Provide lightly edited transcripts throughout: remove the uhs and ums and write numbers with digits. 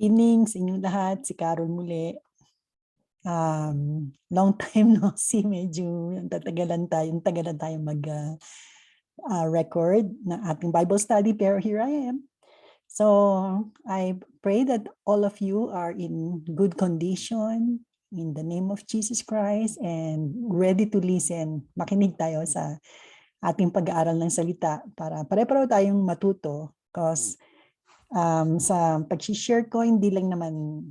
Evening sa inyong lahat, si Carol muli. Long time no see, medyo tagalan tayo record ng ating Bible study, pero here I am. So I pray that all of you are in good condition in the name of Jesus Christ and ready to listen. Makinig tayo sa ating pag-aaral ng salita para pare-pareho tayong matuto because sa pag-share ko, hindi lang naman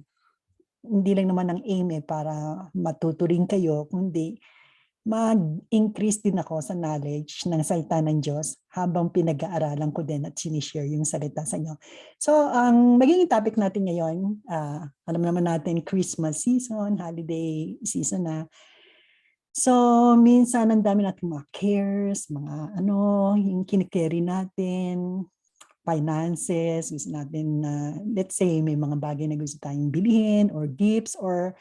ang aim para matuto rin kayo, kundi mag-increase din ako sa knowledge ng salita ng Diyos habang pinag-aaralan ko din at sinishare yung salita sa inyo. So, ang magiging topic natin ngayon, alam naman natin Christmas season, holiday season na. So, minsan ang dami natin mga cares, mga yung kinikerry natin, finances, gusto natin let's say may mga bagay na gusto tayong bilhin or gifts or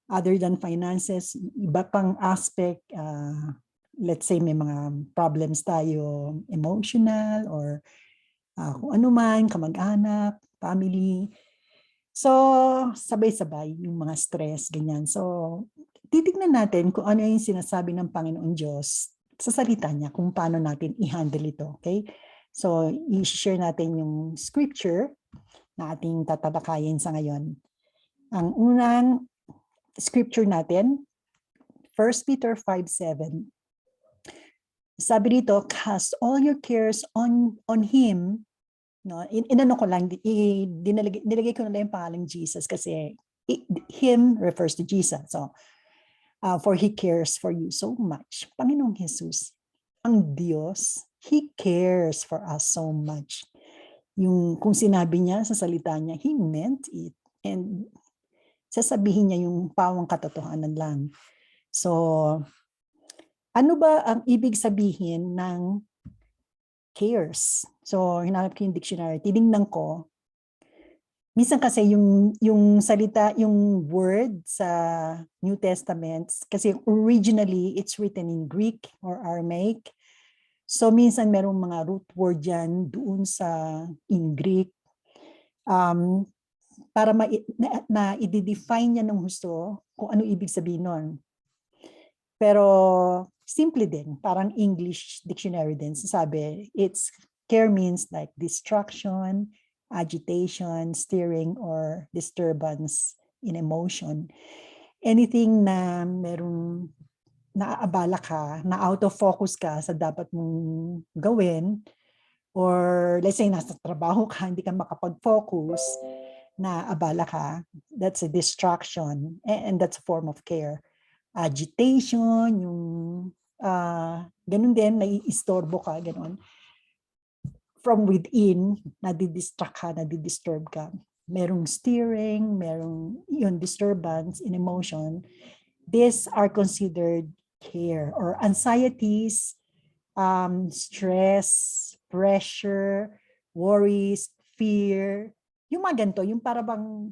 other than finances, iba pang aspect, let's say may mga problems tayo, emotional or kung ano man, kamag-anak, family. So, sabay-sabay yung mga stress, ganyan. So, titignan natin kung ano yung sinasabi ng Panginoon Diyos sa salita niya, kung paano natin i-handle ito, okay? So, i-share natin yung scripture na ating tatalakayin sa ngayon. Ang unang scripture natin, 1 Peter 5:7. Sabi dito, cast all your cares on Him. No, inano ko lang, nilagay ko na lang yung pangalang Jesus kasi Him refers to Jesus. So, for He cares for you so much. Panginoong Jesus, ang Diyos, He cares for us so much. Yung kung sinabi niya sa salita niya, He meant it. And sasabihin niya yung pawang katotohanan lang. So, ano ba ang ibig sabihin ng cares? So, hinanap ko yung dictionary. Tinignan ko. Minsan kasi yung salita, yung word sa New Testament, kasi originally it's written in Greek or Aramaic. So minsan merong mga root word yan doon sa in Greek. Para na i-define niya ng gusto kung ano ibig sabihin nun. Pero simple din, parang English dictionary din. Sabi, care means like distraction, agitation, steering, or disturbance in emotion. Anything na merong naaabala ka, na out of focus ka sa dapat mong gawin, or let's say nasa trabaho ka, hindi ka makapag-focus, naabala ka, that's a distraction, and that's a form of care. Agitation, yung ganun din, naiistorbo ka, ganun. From within, nadidistract ka, nadidisturb ka. Merong steering, merong yun, disturbance in emotion. These are considered care or anxieties, stress, pressure, worries, fear. Yung mga ganito, yung para bang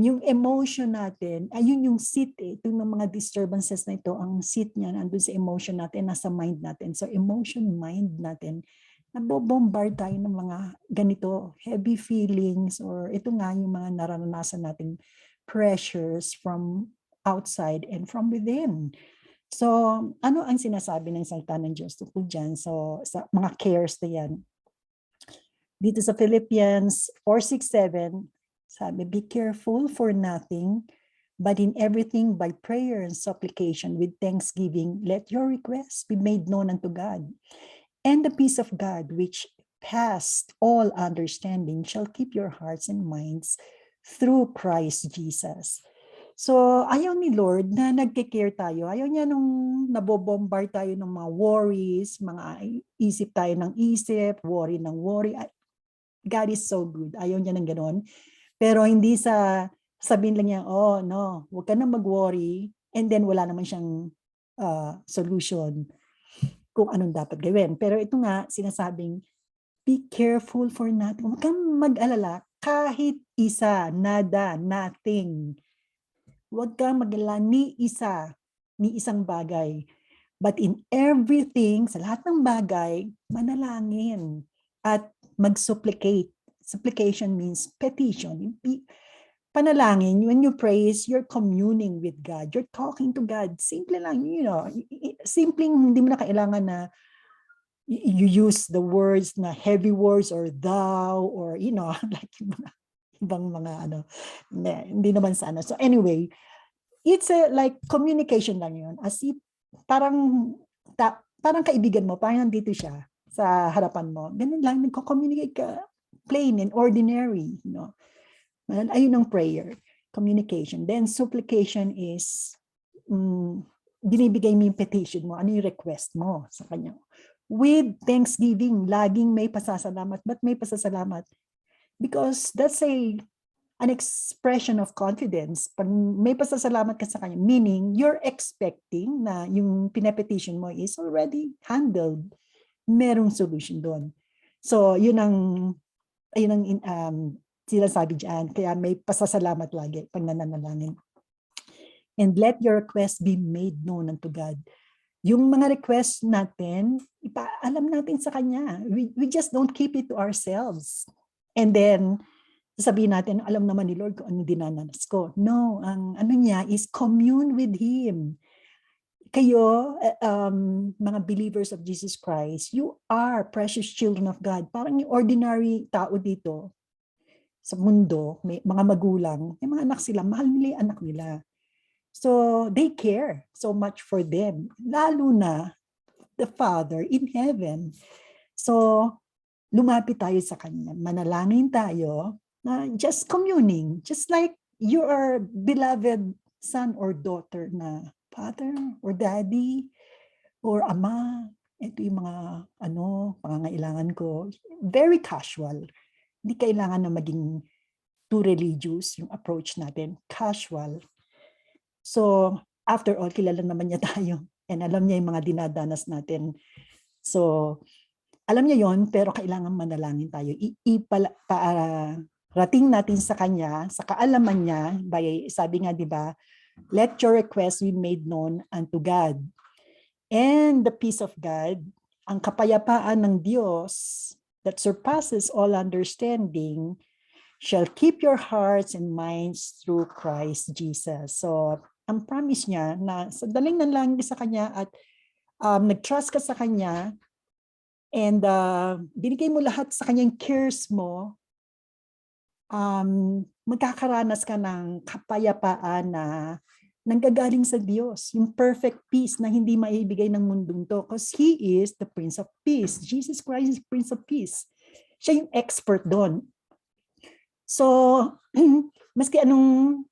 yung emotion natin, ayun yung seat itong mga disturbances na ito, ang seat niya nandun sa emotion natin, nasa mind natin. So emotion, mind natin, nabobombard tayo ng mga ganito, heavy feelings, or ito nga yung mga naranasan nating pressures from outside and from within. So, ano ang sinasabi ng salita ng Diyos tungkol dyan? So, sa mga cares na yan. Dito sa Philippians 4:6-7, sabi, be careful for nothing, but in everything by prayer and supplication with thanksgiving, let your requests be made known unto God. And the peace of God, which passed all understanding, shall keep your hearts and minds through Christ Jesus. So, ayaw ni Lord na nagke-care tayo. Ayaw niya nung nabobombard tayo ng mga worries, mga isip tayo ng isip, worry ng worry. God is so good. Ayaw niya ng gano'n. Pero hindi sa sabihin lang niya, oh no, huwag ka na mag-worry. And then wala naman siyang solution kung anong dapat gawin. Pero ito nga, sinasabing, be careful for nothing. Huwag kang mag-alala kahit isa, nada, nothing. Huwag kang mag-alala ni isang bagay. But in everything, sa lahat ng bagay, manalangin at mag-supplicate Supplication means petition. Panalangin, when you pray, you're communing with God. You're talking to God. Simple lang, simpleng hindi mo na kailangan na you use the words na heavy words or thou or, like ibang mga hindi naman sana. So anyway, it's like communication lang yun. As if parang kaibigan mo, parang nandito siya sa harapan mo. Ganun lang, nagko-communicate ka. Plain and ordinary, Ayun ang prayer, communication. Then supplication is, binibigay mo yung petition mo, ano yung request mo sa kanya. With thanksgiving, laging may pasasalamat. Ba't may pasasalamat? Because that's an expression of confidence. Pag may pasasalamat ka sa kanya, meaning you're expecting na yung pinapetition mo is already handled. Merong solution doon. So, yun ang sinasabi dyan. Kaya may pasasalamat lagi pag nananalangin. And let your request be made known unto God. Yung mga request natin, ipaalam natin sa Kanya. We just don't keep it to ourselves. And then, sasabihin natin, alam naman ni Lord kung ano dinananas ko. No, ang ano niya is commune with Him. Kayo, mga believers of Jesus Christ, you are precious children of God. Parang yung ordinary tao dito sa mundo, may mga magulang, may mga anak sila, mahal nila yung anak nila. So, they care so much for them. Lalo na the Father in heaven. So, lumapit tayo sa Kanya. Manalangin tayo na just communing. Just like you are beloved son or daughter na Father or Daddy or Ama. Ito yung mga pangangailangan ko. Very casual. Hindi kailangan na maging too religious yung approach natin. Casual. So, after all, kilala naman niya tayo. And alam niya yung mga dinadanas natin. So, alam niya yon, pero kailangan manalangin tayo. Rating natin sa Kanya, sa kaalaman niya, sabi nga, di ba, let your request be made known unto God. And the peace of God, ang kapayapaan ng Diyos that surpasses all understanding, shall keep your hearts and minds through Christ Jesus. So, ang promise niya na sa daling nanalangin sa Kanya at nag-trust ka sa Kanya and binigay mo lahat sa Kanyang cares mo, magkakaranas ka ng kapayapaan na nanggagaling sa Diyos. Yung perfect peace na hindi maibigay ng mundong to. Because He is the Prince of Peace. Jesus Christ is Prince of Peace. Siya yung expert doon. So, maski anong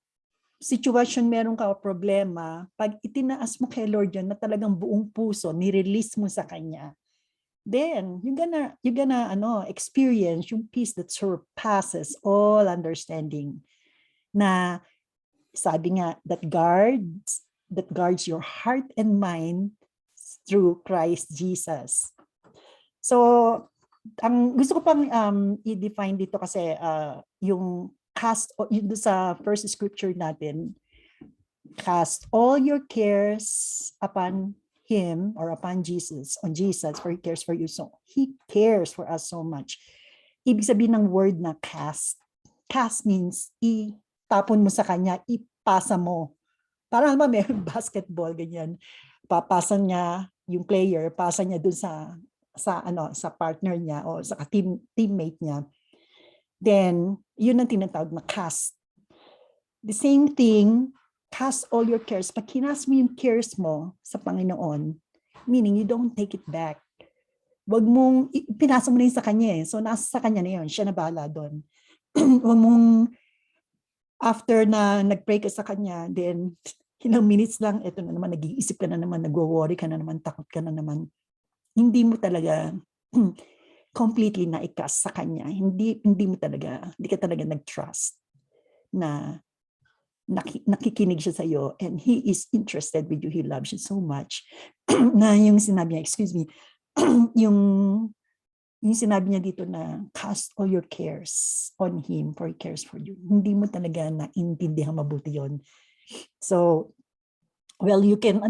situation meron ka o problema, pag itinaas mo kay Lord yun na talagang buong puso, ni-release mo sa Kanya, then you're gonna experience yung peace that surpasses all understanding. Na sabi nga, that guards your heart and mind through Christ Jesus. So, ang gusto ko pang i-define dito kasi yung yun sa first scripture natin, cast all your cares upon Him or upon Jesus, on Jesus, for He cares for you. So, He cares for us so much. Ibig sabihin ng word na cast. Cast means itapon mo sa Kanya, ipasa mo. Parang naman may basketball, ganyan. Papasan niya yung player, pasa niya dun sa partner niya o sa teammate niya. Then, yun ang tinatawag na cast. The same thing, cast all your cares. Pag kinas mo yung cares mo sa Panginoon, meaning you don't take it back. Wag mong, pinasa mo na yun sa Kanya eh. So, nasa sa Kanya na yun. Siya na bahala doon. Wag mong, after na nag-pray ka sa Kanya, then, ilang minutes lang, eto na naman, nag-iisip ka na naman, nagwo-worry ka na naman, takot ka na naman. Hindi mo talaga completely na-cast sa Kanya. Hindi ka talaga nag-trust na nakikinig siya sa iyo and He is interested with you. He loves you so much. Na yung sinabi niya, yung sinabi niya dito na cast all your cares on Him for He cares for you. Hindi mo talaga naintindihan mabuti yon. So, well, you can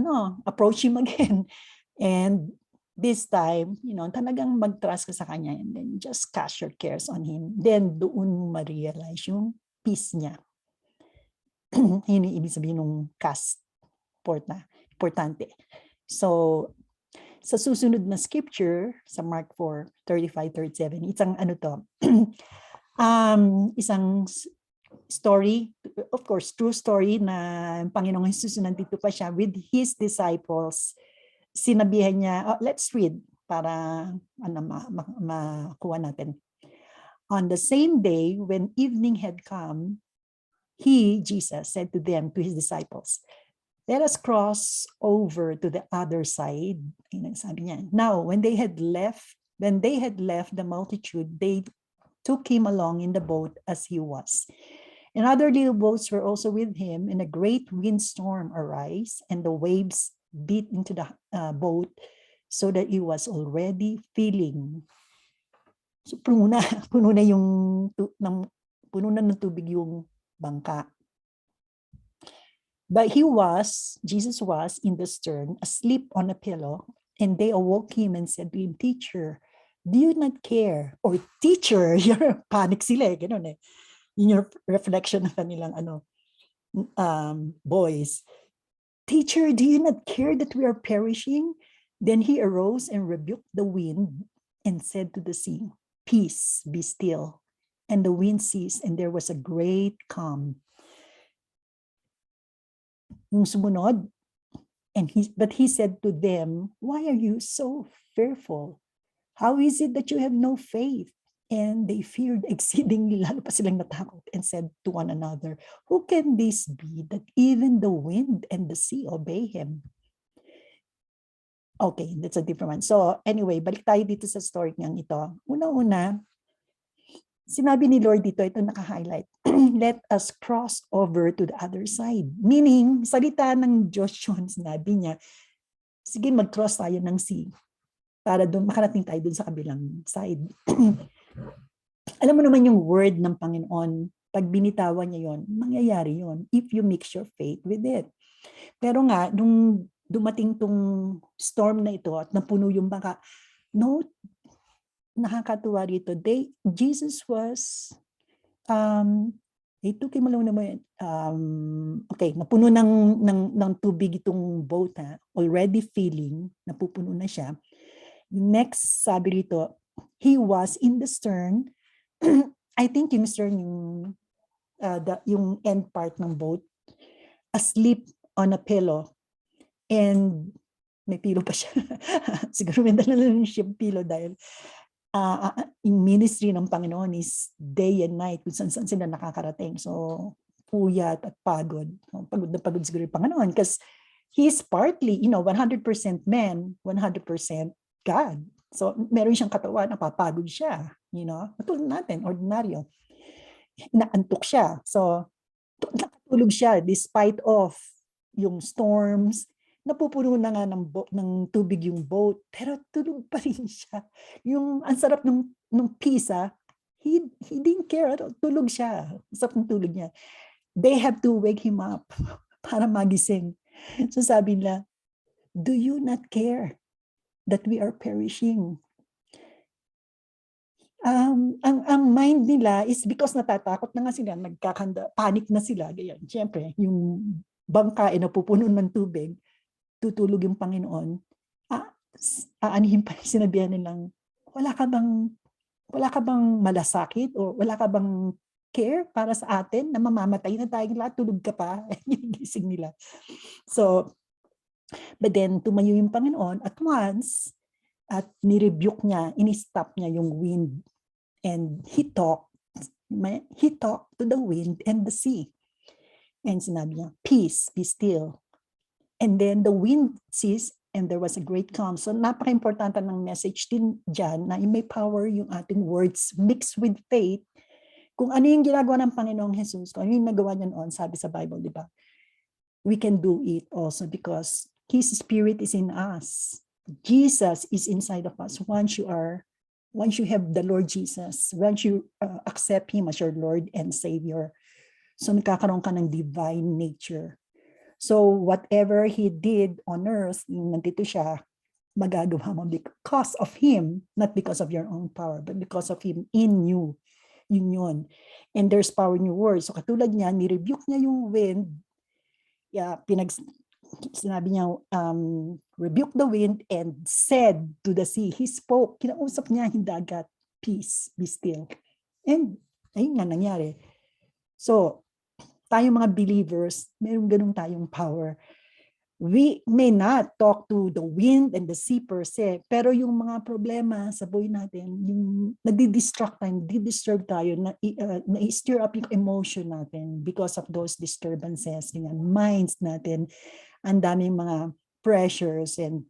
approach Him again and this time, talagang mag-trust ka sa kanya and then just cast your cares on him. Then doon mo ma-realize yung peace niya. Yun yung ibig sabihin ng cast importante. So, sa susunod na scripture, sa Mark 4:35-37, isang story, of course, true story na Panginoong Jesus nandito pa siya with his disciples. Sinabihan niya, let's read para makuha natin. On the same day, when evening had come, Jesus, said to them, to his disciples, let us cross over to the other side. Sabi niya. Now, when they had left the multitude, they took him along in the boat as he was. And other little boats were also with him, and a great windstorm arose, and the waves beat into the boat so that it was already filling. So puno na ng tubig yung bangka. But Jesus was in the stern, asleep on a pillow, and they awoke him and said to him, Teacher, do you not care? Or teacher, panic sila ganun in your reflection ng kanilang boys. Teacher, do you not care that we are perishing? Then he arose and rebuked the wind and said to the sea, Peace, be still. And the wind ceased, and there was a great calm. Yung sumunod, but he said to them, why are you so fearful? How is it that you have no faith? And they feared exceedingly, lalo pa silang natakot, and said to one another, who can this be that even the wind and the sea obey him? Okay, that's a different one. So anyway, balik tayo dito sa story niyang ito. Una-una, sinabi ni Lord dito, ito naka-highlight, let us cross over to the other side. Meaning, salita ng Diyos yun, sinabi niya, sige mag-cross tayo ng sea para doon makarating tayo doon sa kabilang side. Alam mo naman yung word ng Panginoon, pag binitawan niya yon, mangyayari yon if you mix your faith with it. Pero nga, nung dumating tong storm na ito at napuno yung bangka, nakakatuwa rito. Jesus was, they took him along naman. Okay, napuno ng tubig itong boat, already filling, napupuno na siya. Next, sabi rito, he was in the stern. I think yung stern, yung end part ng boat, asleep on a pillow. And may pillow pa siya. Siguro may dala lang siya pillow dahil in ministry ng Panginoon is day and night kung saan sila nakakarating. So, puyat at pagod. Pagod na pagod siguro yung Panginoon because he is partly, 100% man, 100% God. So, meron siyang katawan, napapagod siya. Matulog natin, ordinaryo. Naantok siya. So, nakatulog siya despite of yung storms, napupuno na nga ng tubig yung boat, pero tulog pa rin siya. Yung ang sarap ng peace, he didn't care, tulog siya. Ang sarap ng tulog niya. They have to wake him up para magising. So sabi nila, do you not care that we are perishing? Ang mind nila is because natatakot na nga sila, panic na sila. Ganyan. Siyempre, yung bangka ay napupuno ng tubig, tutulog yung Panginoon, aanihin pa, sinabihan nilang, wala ka bang malasakit o wala ka bang care para sa atin na mamamatay na tayong lahat, tulog ka pa, yung gising nila. So, but then tumayo yung Panginoon at once, at nirebuke niya, in-stop niya yung wind, and he talked to the wind and the sea. And sinabi niya, peace, be still. And then the wind ceased and there was a great calm. So napaka-importante ng message din dyan na may power yung ating words mixed with faith. Kung ano yung ginagawa ng Panginoong Jesus, kung ano yung nagawa niya noon, sabi sa Bible, di ba? We can do it also because His Spirit is in us. Jesus is inside of us. Once you have the Lord Jesus, once you accept Him as your Lord and Savior, so nagkakaroon ka ng divine nature. So whatever He did on earth, nandito siya, magagawa mo because of Him, not because of your own power, but because of Him in you. Yun yun. And there's power in your words. So katulad niya, ni-rebuke niya yung wind. Yeah, sinabi niya, rebuke the wind and said to the sea. He spoke. Kinausap niya yung dagat. Peace, be still. And ayun nga nangyari. So, tayong mga believers, meron ganun tayong power. We may not talk to the wind and the sea per se, pero yung mga problema sa buhay natin, yung nadi-distract tayo, nadi-disturb tayo, na-stir up yung emotion natin because of those disturbances, yung minds natin, ang daming mga pressures and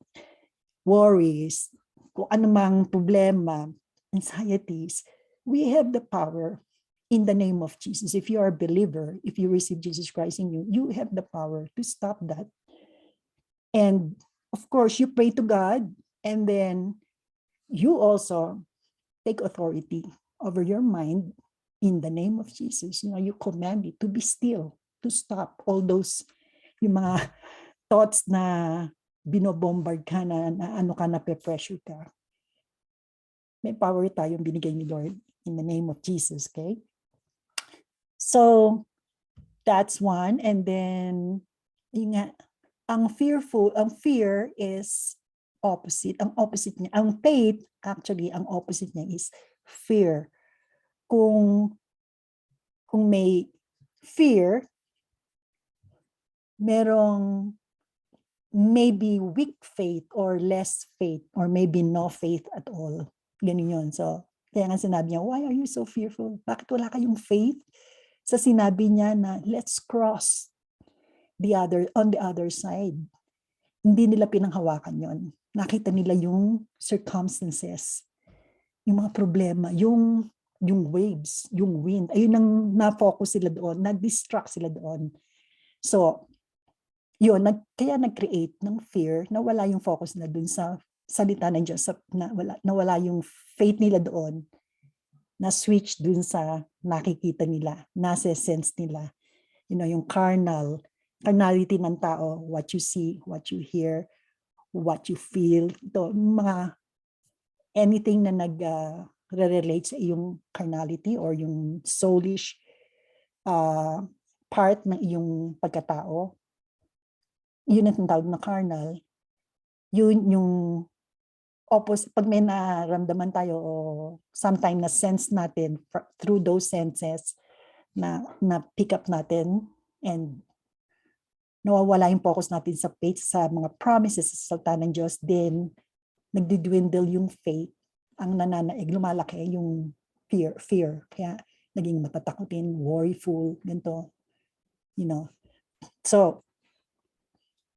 worries, kung anumang problema, anxieties, we have the power in the name of Jesus. If you are a believer, if you receive Jesus Christ in you, you have the power to stop that. And of course, you pray to God, and then you also take authority over your mind in the name of Jesus. You command it to be still, to stop all those, yung mga thoughts na binobombard ka na ano ka na pe-pressure ka. May power tayong binigay ni Lord in the name of Jesus, okay? So, that's one. And then, yun nga, ang fear is opposite. Ang opposite niya, ang faith, actually, ang opposite niya is fear. Kung may fear, merong maybe weak faith or less faith or maybe no faith at all. Ganun yun. So, kaya nga sinabi niya, why are you so fearful? Bakit wala kayong faith? Sa sinabi niya na, let's cross on the other side. Hindi nila pinanghawakan yon. Nakita nila yung circumstances, yung mga problema, yung waves, yung wind. Ayun ang na-focus sila doon, na-distract sila doon. So, yun, kaya nag-create ng fear na wala yung focus na doon sa salita ng Diyos, na wala yung faith nila doon, na switch doon sa nakikita nila, nasa-sense nila. Yung carnality ng tao, what you see, what you hear, what you feel. Ito, mga anything na nag-relate sa iyong carnality or yung soulish part ng iyong pagkatao, yun ang tawag na carnal. Yun yung opposite. Pag may naramdaman tayo o sometime na sense natin through those senses na pick up natin and nawawala yung focus natin sa faith, sa mga promises sa salita ng Diyos, then nagdidwindle yung faith, ang nananaig, lumalaki yung fear. Kaya naging matatakutin, worryful, ganito. So,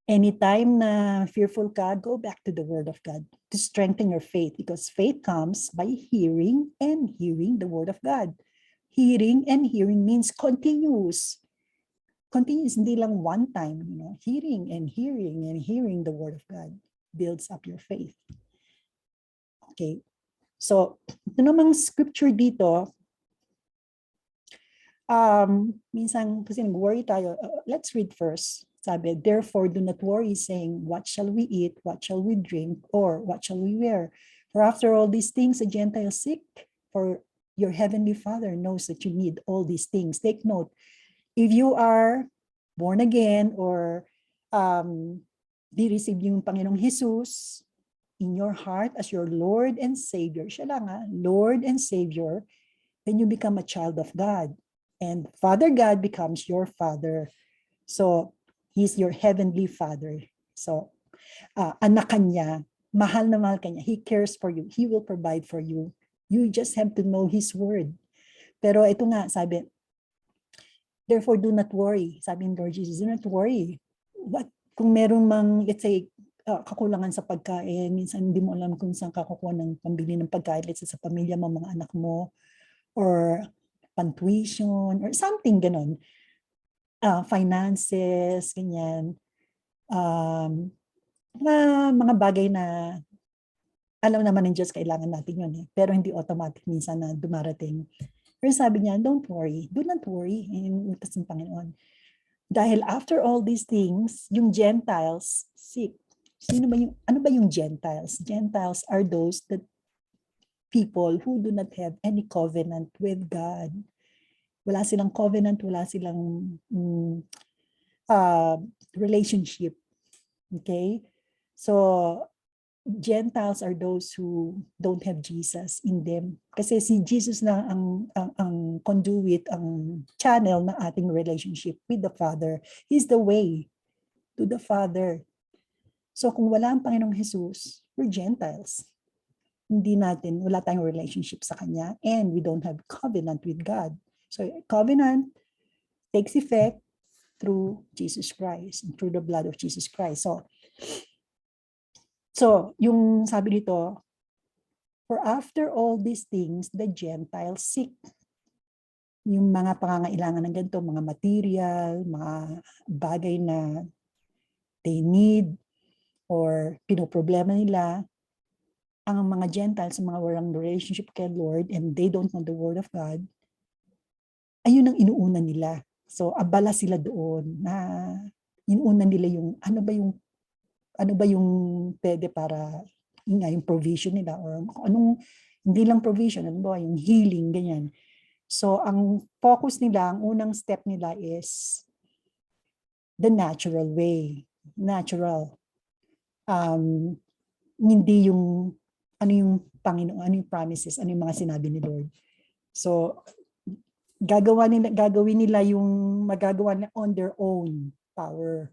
anytime na fearful ka, go back to the Word of God to strengthen your faith, because faith comes by hearing and hearing the Word of God. Hearing and hearing means continuous, hindi lang one time, hearing and hearing the Word of God builds up your faith. Okay, so ito namang scripture dito, minsan kasi nag-worry tayo, let's read first. Sabi, therefore do not worry saying, what shall we eat, what shall we drink, or what shall we wear? For after all these things the Gentiles seek, for your heavenly Father knows that you need all these things. Take note, if you are born again or di-receive yung Panginoong Jesus in your heart as your Lord and Savior, siya lang Lord and Savior, then you become a child of God. And Father God becomes your Father. So, He's your heavenly Father. So, anak ka niya, mahal na mahal ka niya. He cares for you. He will provide for you. You just have to know His Word. Pero ito nga, sabi, therefore, do not worry. Sabi ni Lord Jesus, do not worry. Kung merong let's say, kakulangan sa pagkain, minsan hindi mo alam kung saan ka kukuha ng pambili ng pagkain, let's say sa pamilya mo, mga anak mo, or pantuition, or something ganon. Finances, ganyan. Mga bagay na alam naman ng Diyos, kailangan natin yun. Pero hindi automatic minsan na dumarating. Pero sabi niya, don't worry. Do not worry. And utas ng Panginoon. Dahil after all these things, yung Gentiles seek. Ano ba yung Gentiles? Gentiles are those that people who do not have any covenant with God. Wala silang covenant, wala silang relationship. Okay? So, Gentiles are those who don't have Jesus in them. Kasi si Jesus na ang conduit, ang channel ng ating relationship with the Father. He's the way to the Father. So kung wala ang Panginoong Jesus, we're Gentiles. Wala tayong relationship sa Kanya, and we don't have covenant with God. So covenant takes effect through Jesus Christ, and through the blood of Jesus Christ. So yung sabi dito, for after all these things, the Gentiles seek. Yung mga pangangailangan ng ganito, mga material, mga bagay na they need or pinoproblema nila, ang mga Gentiles, mga walang relationship kay Lord and they don't know the Word of God, ayun ang inuuna nila. So abala sila doon na inuuna nila yung ano ba yung pwede para yung provision nila or anong hindi lang provision, ano ba yung healing, ganyan. So ang focus nila, ang unang step nila is the natural way, natural. Hindi yung ano yung Panginoon, ano yung promises, ano yung mga sinabi ni Lord. So gagawin nila yung magagawa nila on their own power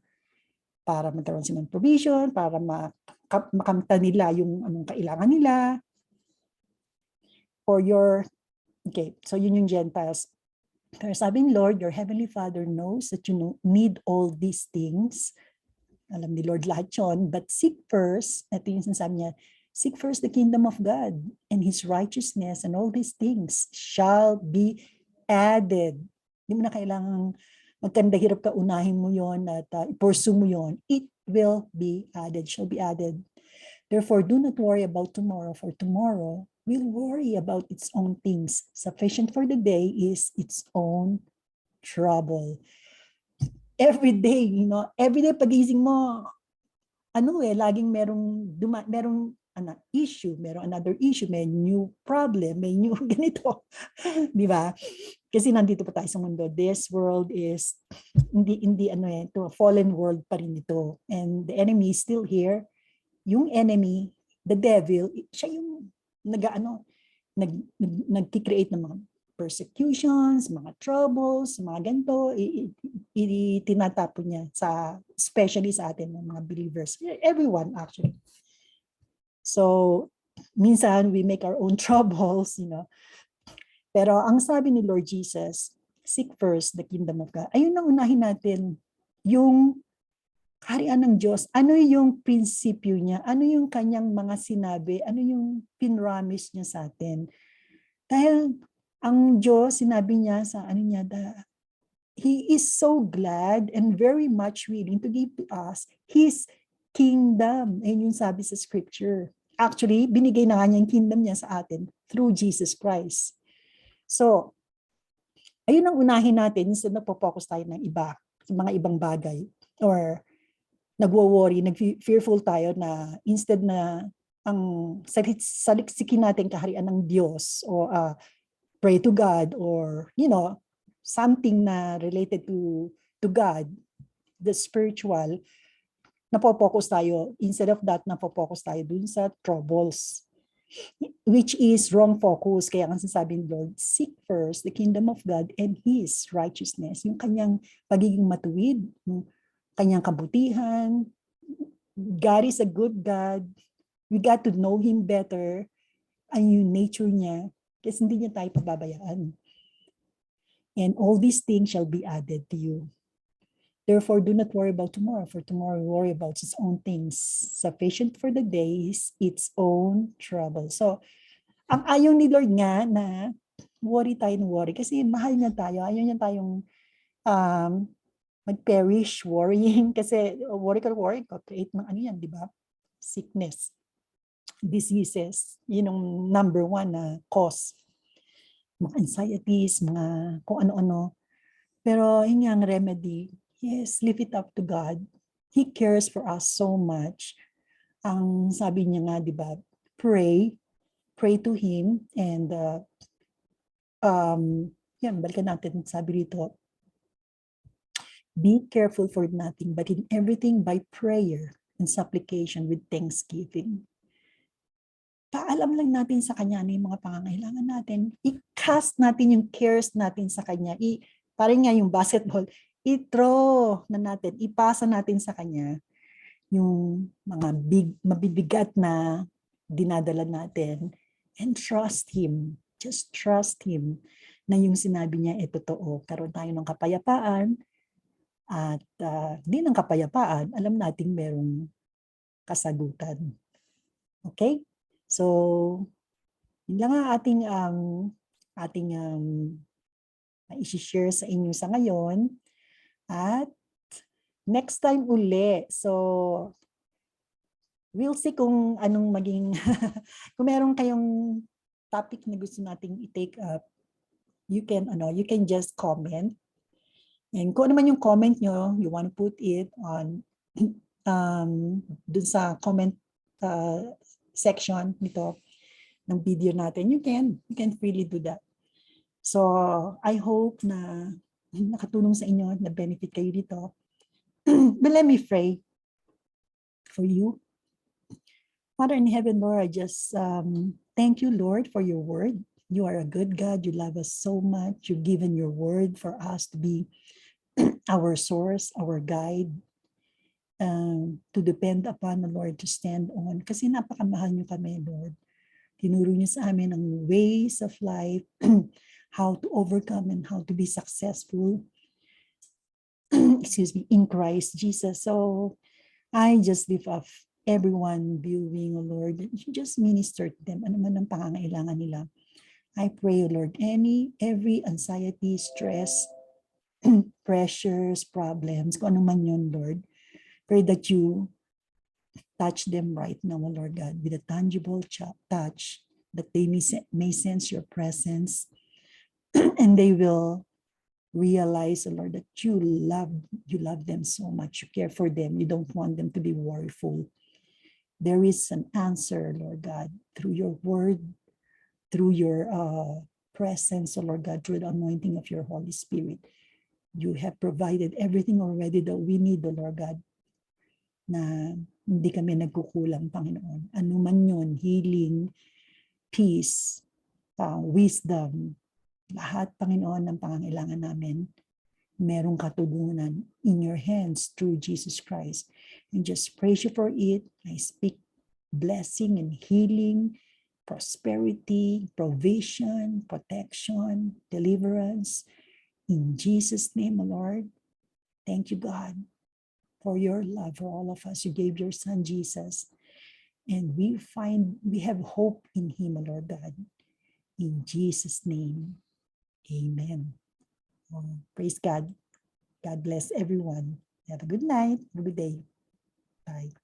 para magkaroon sila ng provision, para makamta nila yung anong kailangan nila. Okay, so yun yung Gentiles. Pero sabi ni Lord, your Heavenly Father knows that you need all these things. Alam ni Lord lahat yun. But seek first, ito yung sinasabi niya, seek first the kingdom of God and His righteousness, and all these things shall be added. Hindi mo na kailangang magkandahirap ka, unahin mo yon at i-pursue mo yon. It will be added, shall be added. Therefore, do not worry about tomorrow, for tomorrow will worry about its own things. Sufficient for the day is its own trouble. Every day, every day pagising mo, laging merong issue, merong another issue, may new problem, may new ganito. Di ba? Kasi nandito pa tayo sa mundo. This world is hindi to a fallen world pa rin ito. And the enemy is still here. Yung enemy, the devil, siya yung nag-create ng mga persecutions, mga troubles, mga ganito, itinatapon niya especially sa atin, mga believers, everyone actually. So, minsan we make our own troubles, Pero ang sabi ni Lord Jesus, seek first the kingdom of God. Ayun ang unahin natin, yung kaharian ng Diyos. Ano yung prinsipyo niya? Ano yung kanyang mga sinabi? Ano yung pinramis niya sa atin? Dahil ang Diyos, sinabi niya sa He is so glad and very much willing to give to us His kingdom. Ayun yung sabi sa scripture. Actually, binigay na nga niya yung kingdom niya sa atin through Jesus Christ. So, ayun ang unahin natin instead na po-focus tayo ng mga ibang bagay or nagwo-worry, nag-fearful tayo na instead na ang saliksikin natin kaharian ng Diyos o pray to God or something na related to God, the spiritual, napo-focus tayo. Instead of that, napo-focus tayo dun sa troubles, which is wrong focus. Kaya ang sinasabi ni Lord, seek first the kingdom of God and His righteousness. Yung kanyang pagiging matuwid, yung kanyang kabutihan. God is a good God. We got to know Him better. Ang yung nature niya. Kasi hindi niya tayo pababayaan. And all these things shall be added to you. Therefore, do not worry about tomorrow, for tomorrow will worry about its own things. Sufficient for the day is its own trouble. So, ang ayaw ni Lord nga na worry tayo ng worry. Kasi mahal niya tayo. Ayaw niya tayong mag-perish worrying. Kasi worry ka, create ng yan, di ba? Sickness, diseases. Yun ang number one na cause. Mga anxieties, mga kung ano-ano. Pero yung remedy, yes, leave it up to God. He cares for us so much. Ang sabi niya nga, di ba, pray to Him, and yan, balikan natin, sabi rito, be careful for nothing, but in everything by prayer and supplication with thanksgiving. Paalam lang natin sa Kanya ano yung mga pangangailangan natin. I-cast natin yung cares natin sa Kanya. Parang nga yung basketball, i-throw na natin, ipasa natin sa Kanya yung mga mabibigat na dinadala natin, and trust Him. Just trust Him na yung sinabi niya ay totoo. Karoon tayo ng kapayapaan, at di ng kapayapaan, alam nating merong kasagutan. Okay? So, yun lang ang ating i-share sa inyo sa ngayon. At next time uli. So, we'll see kung anong maging, kung meron kayong topic na gusto nating i-take up, you can just comment. And kung ano man yung comment nyo, you want to put it on dun sa comment section nito ng video natin, you can freely do that. So, I hope na nakatulong sa inyo, na benefit kayo dito. But let me pray for you. Father in heaven, Lord, I just thank you, Lord, for your word. You are a good God. You love us so much. You've given your word for us to be our source, our guide, to depend upon the Lord, to stand on. Kasi napakamahal niyo kami, Lord. Tinuro niyo sa amin ang ways of life, how to overcome and how to be successful, excuse me, in Christ Jesus. So I just lift up everyone viewing, oh Lord, you just minister to them, ano man ang pangangailangan nila. I pray, oh Lord, every anxiety, stress, pressures, problems, kung ano man yun, Lord, pray that you touch them right now, oh Lord God, with a tangible touch, that they may sense your presence, and they will realize, oh Lord, that you love them so much. You care for them. You don't want them to be worryful. There is an answer, Lord God, through your word, through your presence, oh Lord God, through the anointing of your Holy Spirit. You have provided everything already that we need, oh Lord God, na hindi kami nagkukulang, Panginoon. Ano man yun, healing, peace, wisdom, lahat, Panginoon, ng pangangailangan namin, merong katugunan in your hands through Jesus Christ. And just praise you for it. I speak blessing and healing, prosperity, provision, protection, deliverance. In Jesus' name, O Lord, thank you, God, for your love for all of us. You gave your Son, Jesus. And we have hope in Him, O Lord God. In Jesus' name, amen. Praise God. God bless everyone. Have a good night. Have a good day. Bye.